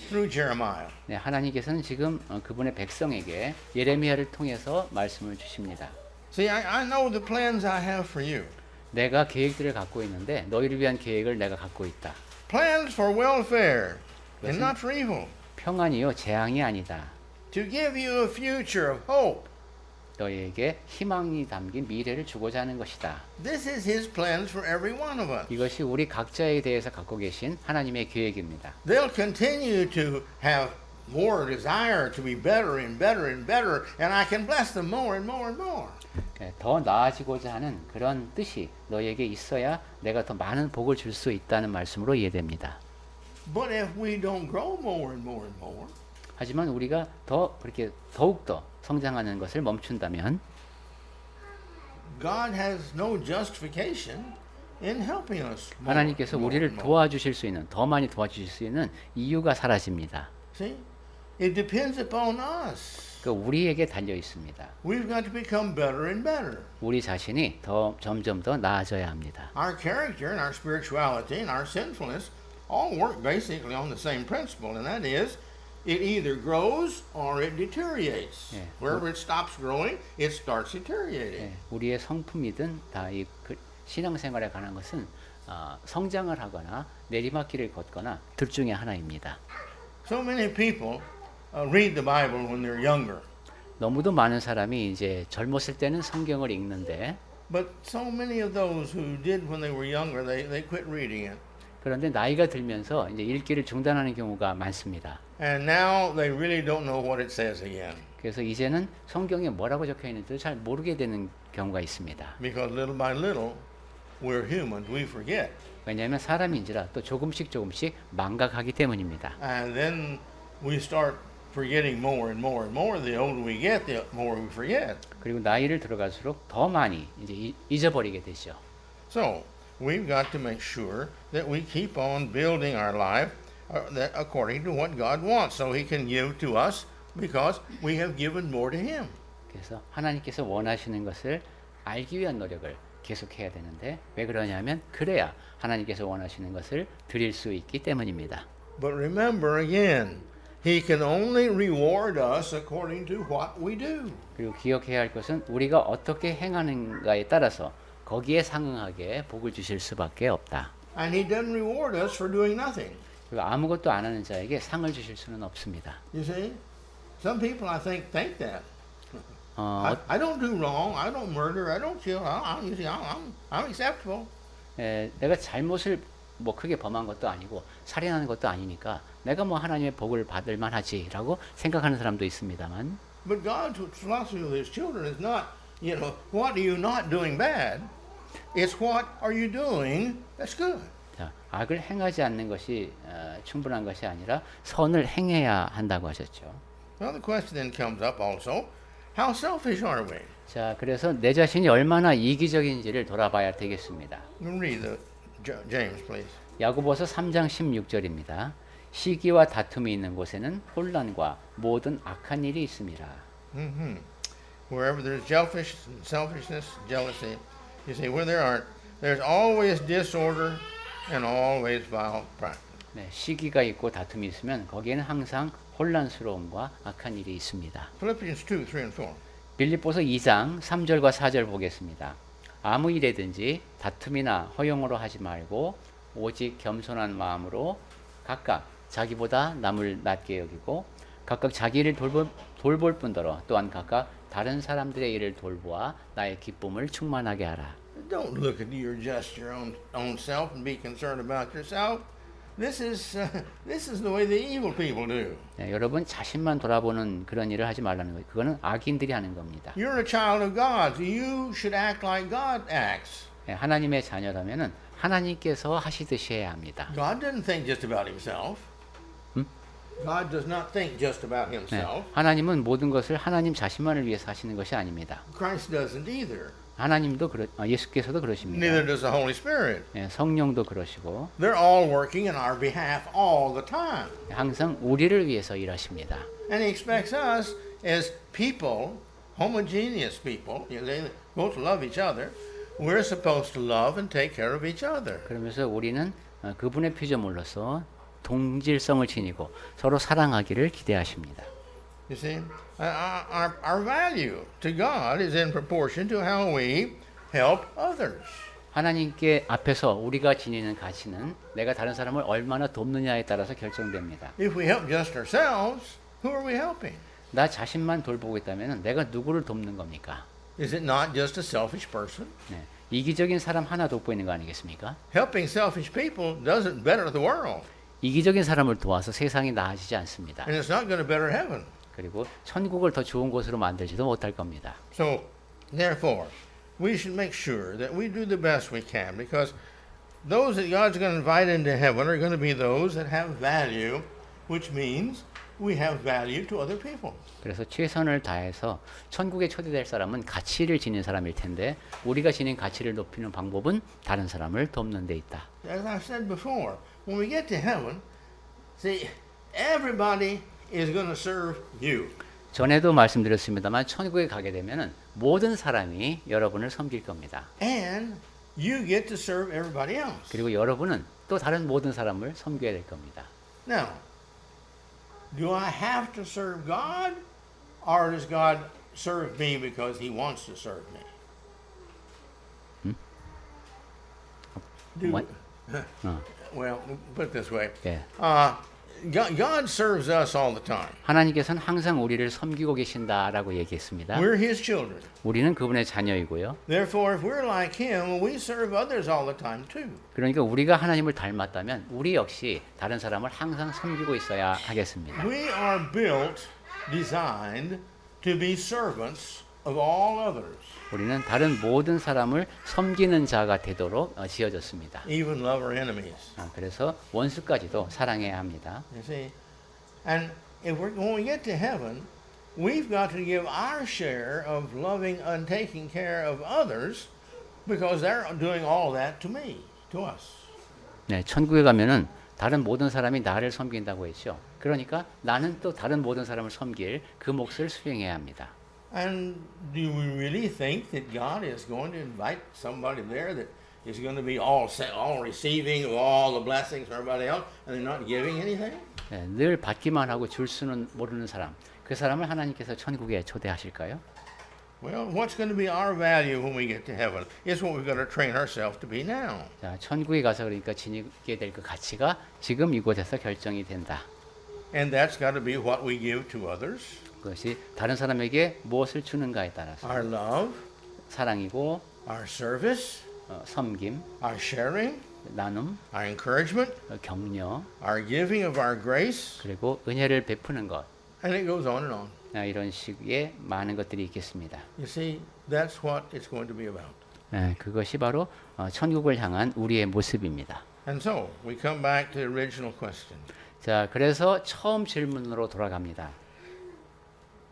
through Jeremiah. 네, 하나님께서는 지금 그분의 백성에게 예레미야를 통해서 말씀을 주십니다. See, I know the plans I have for you. 내가 계획들을 갖고 있는데 너희를 위한 계획을 내가 갖고 있다. Plans for welfare and not for evil. 평안이요 재앙이 아니다. To give you a future of hope. 너희에게 희망이 담긴 미래를 주고자 하는 것이다. This is His plans for every one of us. 이것이 우리 각자에 대해서 갖고 계신 하나님의 계획입니다. They'll continue to have more desire to be better and better and better, and I can bless them more and more and more. 더 나아지고자 하는 그런 뜻이 너희에게 있어야 내가 더 많은 복을 줄 수 있다는 말씀으로 이해됩니다. But if we don't grow more and more and more, 하지만 우리가 더 그렇게 더욱더 성장하는 것을 멈춘다면 God has no justification in helping us more. 하나님께서 and more 우리를 and more. 도와주실 수 있는 더 많이 도와주실 수 있는 이유가 사라집니다. See? It depends upon us. 그 우리에게 달려 있습니다. We've got to become better and better. 우리 자신이 점점 더 나아져야 합니다. Our character and our spirituality and our sinfulness all work basically on the same principle, and that is it either grows or it deteriorates. Yeah. Wherever it stops growing, it starts deteriorating. 우리의 성품이든 다 이 신앙생활에 관한 것은 성장을 하거나 내리막길을 걷거나 둘 중에 하나입니다. So many people read the Bible when they're younger, 너무도 많은 사람이 이제 젊었을 때는 성경을 읽는데 but so many of those who did when they were younger, they quit reading it. 그런데 나이가 들면서 이제 읽기를 중단하는 경우가 많습니다. And now they really don't know what it says again. 그래서 이제는 성경에 뭐라고 적혀 있는지도 잘 모르게 되는 경우가 있습니다. Because little by little, we're humans, we forget. 왜냐하면 사람인지라 또 조금씩 망각하기 때문입니다. And then we start forgetting more and more and more. The older we get, the more we forget. 그리고 나이를 들어갈수록 더 많이 이제 잊어버리게 되죠. So, we've got to make sure that we keep on building our life that according to what God wants, so He can give to us because we have given more to Him. 그래서 하나님께서 원하시는 것을 알기 위한 노력을 계속해야 되는데 왜 그러냐면 그래야 하나님께서 원하시는 것을 드릴 수 있기 때문입니다. But remember again, He can only reward us according to what we do. 그리고 기억해야 할 것은 우리가 어떻게 행하는가에 따라서 거기에 상응하게 복을 주실 수밖에 없다. And He doesn't reward us for doing nothing. 그리고 아무것도 안 하는 자에게 상을 주실 수는 없습니다. You see? Some people I think that. 어, I don't do wrong. I don't murder. I don't kill. You see, I'm acceptable. 내가 잘못을 뭐 크게 범한 것도 아니고 살인하는 것도 아니니까 내가 뭐 하나님의 복을 받을 만하지라고 생각하는 사람도 있습니다만 But God's philosophy with His children is not, what are you not doing bad? It's what are you doing that's good. 자, 악을 행하지 않는 것이 충분한 것이 아니라 선을 행해야 한다고 하셨죠. Well, the question then comes up also, how selfish are we? 자, 그래서 내 자신이 얼마나 이기적인지를 돌아봐야 되겠습니다. Read the James, please. 야고보서 3장 16절입니다. 시기와 다툼이 있는 곳에는 혼란과 모든 악한 일이 있습니다. Wherever there's selfishness, jealousy, you see, where there aren't, there's always disorder and always vile practice. 네, 시기가 있고 다툼이 있으면 거기에는 항상 혼란스러움과 악한 일이 있습니다. Philippians 2, 3, and 4. 빌립보서 2장 3절과 4절 보겠습니다. 아무 일에든지 다툼이나 허용으로 하지 말고 오직 겸손한 마음으로 각각 자기보다 남을 낮게 여기고 각각 자기 일을 돌볼 뿐더러 또한 각각 다른 사람들의 일을 돌보아 나의 기쁨을 충만하게 하라. Don't look at just your own self and be concerned about yourself. This is the way the evil people do. 네, 여러분 자신만 돌아보는 그런 일을 하지 말라는 거예요. 그거는 악인들이 하는 겁니다. You're a child of God. You should act like God acts. 네, 하나님의 자녀라면은 하나님께서 하시듯이 해야 합니다. God doesn't think just about Himself. God does not think just about 네, Himself. 하나님은 모든 것을 하나님 자신만을 위해서 하시는 것이 아닙니다. Christ doesn't either. 하나님도 예수께서도 그러십니다. Neither does the Holy Spirit. 네, 성령도 그러시고 They're all working in our behalf all the time. 항상 우리를 위해서 일하십니다. And He expects us as people, homogeneous people, they both love each other. We're supposed to love and take care of each other. 그러면서 우리는 그분의 피조물로서 동질성을 지니고 서로 사랑하기를 기대하십니다. You see, our value to God is in proportion to how we help others. 하나님께 앞에서 우리가 지니는 가치는 내가 다른 사람을 얼마나 돕느냐에 따라서 결정됩니다. If we help just ourselves, who are we helping? 나 자신만 돌보고 있다면 내가 누구를 돕는 겁니까? Is it not just a selfish person? 네, 이기적인 사람 하나 돕고 있는 거 아니겠습니까? Helping selfish people doesn't better the world, 이기적인 사람을 도와서 세상이 나아지지 않습니다. and it's not going to better heaven. 그리고 천국을 더 좋은 곳으로 만들지도 못할 겁니다. So, therefore, we should make sure that we do the best we can, because those that God's going to invite into heaven are going to be those that have value, which means we have value to other people. 그래서 최선을 다해서 천국에 초대될 사람은 가치를 지닌 사람일 텐데 우리가 지닌 가치를 높이는 방법은 다른 사람을 돕는 데 있다. As I've said before, when we get to heaven, see, everybody is going to serve you. 전에도 말씀드렸습니다만 천국에 가게 되면은 모든 사람이 여러분을 섬길 겁니다. And you get to serve everybody else. 그리고 여러분은 또 다른 모든 사람을 섬겨야 될 겁니다. Now, do I have to serve God, or does God serve me because He wants to serve me? What? Well, put it this way. 예. God serves us all the time. 하나님께서는 항상 우리를 섬기고 계신다라고 얘기했습니다. We're His children. 우리는 그분의 자녀이고요. Therefore, if we're like Him, we serve others all the time too. 그러니까 우리가 하나님을 닮았다면 우리 역시 다른 사람을 항상 섬기고 있어야 하겠습니다. We are built, designed to be servants of all others, 우리는 다른 모든 사람을 섬기는 자가 되도록 지어졌습니다. even love our enemies. 그래서 원수까지도 사랑해야 합니다. You see, and when we get to heaven, we've got to give our share of loving and taking care of others, because they're doing all that to me, to us. 네, 천국에 가면은 다른 모든 사람이 나를 섬긴다고 했죠. 그러니까 나는 또 다른 모든 사람을 섬길 그 몫을 수행해야 합니다. And do we really think that God is going to invite somebody there that is going to be all receiving of all the blessings from everybody else, and they're not giving anything? 네, 늘 받기만 하고 줄 수는 모르는 사람, 그 사람을 하나님께서 천국에 초대하실까요? Well, what's going to be our value when we get to heaven? It's what we've got to train ourselves to be now. 자, 천국에 가서 그러니까 지니게 될 그 가치가 지금 이곳에서 결정이 된다. And that's got to be what we give to others. 그것이 다른 사람에게 무엇을 주는가에 따라서 Our love, 사랑이고 our service, 섬김, our sharing, 나눔, our encouragement, 격려, our giving of our grace, 그리고 은혜를 베푸는 것, and it goes on and on. 이런 식의 많은 것들이 있겠습니다. You see, that's what it's going to be about. 그것이 바로 천국을 향한 우리의 모습입니다. And so, we come back to the original question. 자, 그래서 처음 질문으로 돌아갑니다.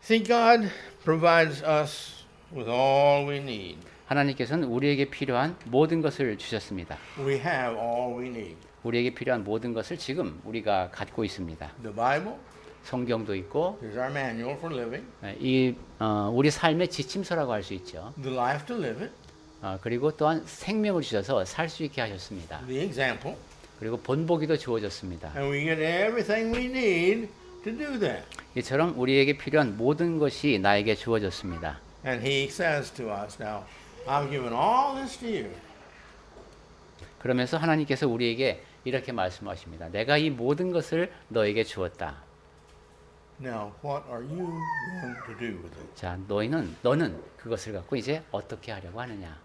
See, God provides us with all we need. 하나님께서는 우리에게 필요한 모든 것을 주셨습니다. We have all we need. 우리에게 필요한 모든 것을 지금 우리가 갖고 있습니다. The Bible 성경도 있고 is our manual for living. 우리 삶의 지침서라고 할 수 있죠. The life to live it. 그리고 또한 생명을 주셔서 살 수 있게 하셨습니다. The example. 그리고 본보기도 주어졌습니다. And we get everything we need to do that. 이처럼 우리에게 필요한 모든 것이 나에게 주어졌습니다. And He says to us, now, I've given all this to you. 그러면서 하나님께서 우리에게 이렇게 말씀하십니다. 내가 이 모든 것을 너에게 주었다. Now, what are you going to do with it? 자, 너는 그것을 갖고 이제 어떻게 하려고 하느냐?